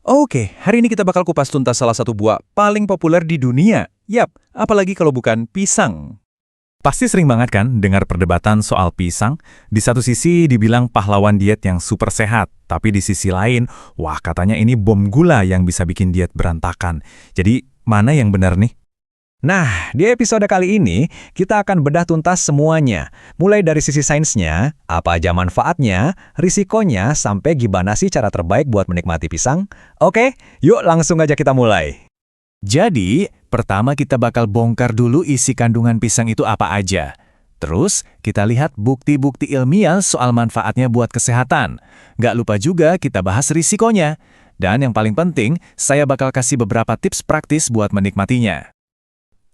Oke, hari ini kita bakal kupas tuntas salah satu buah paling populer di dunia. Yap, apalagi kalau bukan pisang. Pasti sering banget kan dengar perdebatan soal pisang? Di satu sisi dibilang pahlawan diet yang super sehat, tapi di sisi lain, wah katanya ini bom gula yang bisa bikin diet berantakan. Jadi, mana yang benar nih? Nah, di episode kali ini, kita akan bedah tuntas semuanya. Mulai dari sisi sainsnya, apa aja manfaatnya, risikonya, sampai gimana sih cara terbaik buat menikmati pisang. Oke, yuk langsung aja kita mulai. Jadi, pertama kita bakal bongkar dulu isi kandungan pisang itu apa aja. Terus, kita lihat bukti-bukti ilmiah soal manfaatnya buat kesehatan. Nggak lupa juga kita bahas risikonya. Dan yang paling penting, saya bakal kasih beberapa tips praktis buat menikmatinya.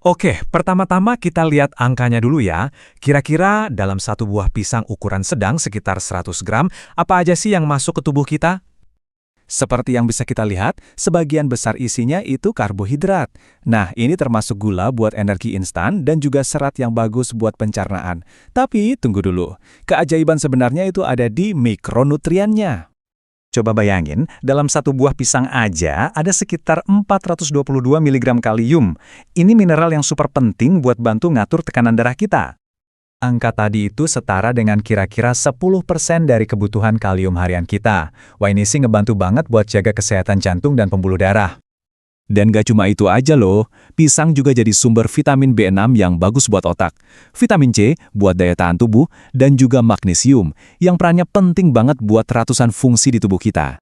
Oke, pertama-tama kita lihat angkanya dulu ya. Kira-kira dalam satu buah pisang ukuran sedang sekitar 100 gram, apa aja sih yang masuk ke tubuh kita? Seperti yang bisa kita lihat, sebagian besar isinya itu karbohidrat. Nah, ini termasuk gula buat energi instan dan juga serat yang bagus buat pencernaan. Tapi, tunggu dulu. Keajaiban sebenarnya itu ada di mikronutriennya. Coba bayangin, dalam satu buah pisang aja ada sekitar 422 mg kalium. Ini mineral yang super penting buat bantu ngatur tekanan darah kita. Angka tadi itu setara dengan kira-kira 10% dari kebutuhan kalium harian kita. Wah ini sih ngebantu banget buat jaga kesehatan jantung dan pembuluh darah. Dan gak cuma itu aja loh, pisang juga jadi sumber vitamin B6 yang bagus buat otak, vitamin C buat daya tahan tubuh, dan juga magnesium yang perannya penting banget buat ratusan fungsi di tubuh kita.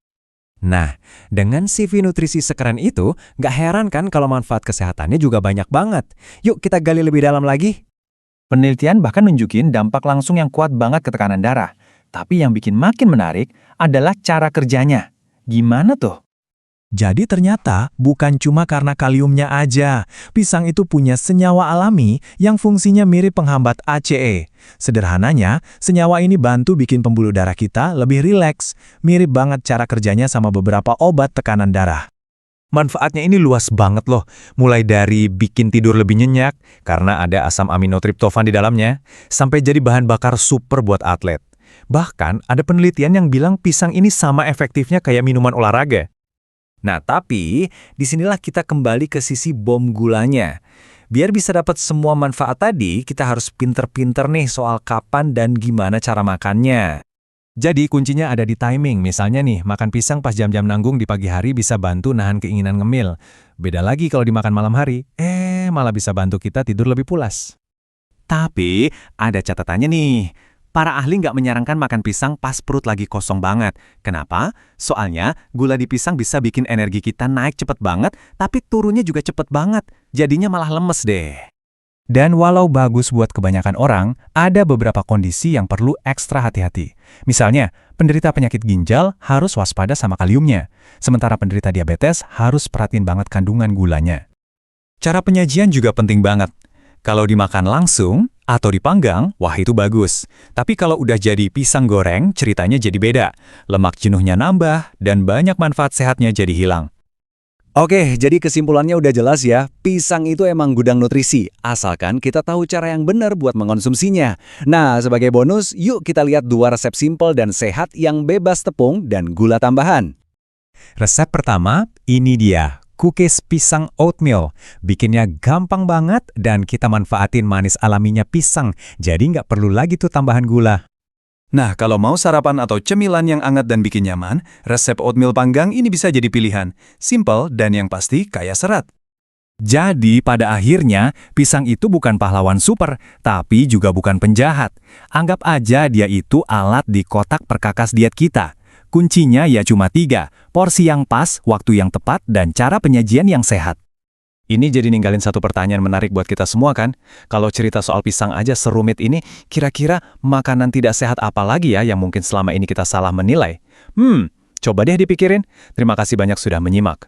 Nah, dengan CV nutrisi sekeren itu, gak heran kan kalau manfaat kesehatannya juga banyak banget. Yuk kita gali lebih dalam lagi. Penelitian bahkan nunjukin dampak langsung yang kuat banget ke tekanan darah. Tapi yang bikin makin menarik adalah cara kerjanya. Gimana tuh? Jadi ternyata bukan cuma karena kaliumnya aja. Pisang itu punya senyawa alami yang fungsinya mirip penghambat ACE. Sederhananya, senyawa ini bantu bikin pembuluh darah kita lebih rileks. Mirip banget cara kerjanya sama beberapa obat tekanan darah. Manfaatnya ini luas banget loh, mulai dari bikin tidur lebih nyenyak karena ada asam aminotriptofan di dalamnya, sampai jadi bahan bakar super buat atlet. Bahkan ada penelitian yang bilang pisang ini sama efektifnya kayak minuman olahraga. Nah, tapi disinilah kita kembali ke sisi bom gulanya. Biar bisa dapat semua manfaat tadi, kita harus pinter-pinter nih soal kapan dan gimana cara makannya. Jadi kuncinya ada di timing. Misalnya nih, makan pisang pas jam-jam nanggung di pagi hari bisa bantu nahan keinginan ngemil. Beda lagi kalau dimakan malam hari, malah bisa bantu kita tidur lebih pulas. Tapi ada catatannya nih. Para ahli nggak menyarankan makan pisang pas perut lagi kosong banget. Kenapa? Soalnya gula di pisang bisa bikin energi kita naik cepet banget, tapi turunnya juga cepet banget. Jadinya malah lemes deh. Dan walau bagus buat kebanyakan orang, ada beberapa kondisi yang perlu ekstra hati-hati. Misalnya, penderita penyakit ginjal harus waspada sama kaliumnya. Sementara penderita diabetes harus perhatiin banget kandungan gulanya. Cara penyajian juga penting banget. Kalau dimakan langsung atau dipanggang, wah itu bagus. Tapi kalau udah jadi pisang goreng, ceritanya jadi beda. Lemak jenuhnya nambah, dan banyak manfaat sehatnya jadi hilang. Oke, jadi kesimpulannya udah jelas ya. Pisang itu emang gudang nutrisi, asalkan kita tahu cara yang benar buat mengonsumsinya. Nah, sebagai bonus, yuk kita lihat 2 resep simpel dan sehat yang bebas tepung dan gula tambahan. Resep pertama, ini dia. Cookies pisang oatmeal. Bikinnya gampang banget dan kita manfaatin manis alaminya pisang. Jadi nggak perlu lagi tuh tambahan gula. Nah, kalau mau sarapan atau cemilan yang hangat dan bikin nyaman, resep oatmeal panggang ini bisa jadi pilihan. Simple dan yang pasti kaya serat. Jadi pada akhirnya, pisang itu bukan pahlawan super, tapi juga bukan penjahat. Anggap aja dia itu alat di kotak perkakas diet kita. Kuncinya ya cuma 3, porsi yang pas, waktu yang tepat, dan cara penyajian yang sehat. Ini jadi ninggalin satu pertanyaan menarik buat kita semua kan? Kalau cerita soal pisang aja serumit ini, kira-kira makanan tidak sehat apa lagi ya yang mungkin selama ini kita salah menilai? Coba deh dipikirin. Terima kasih banyak sudah menyimak.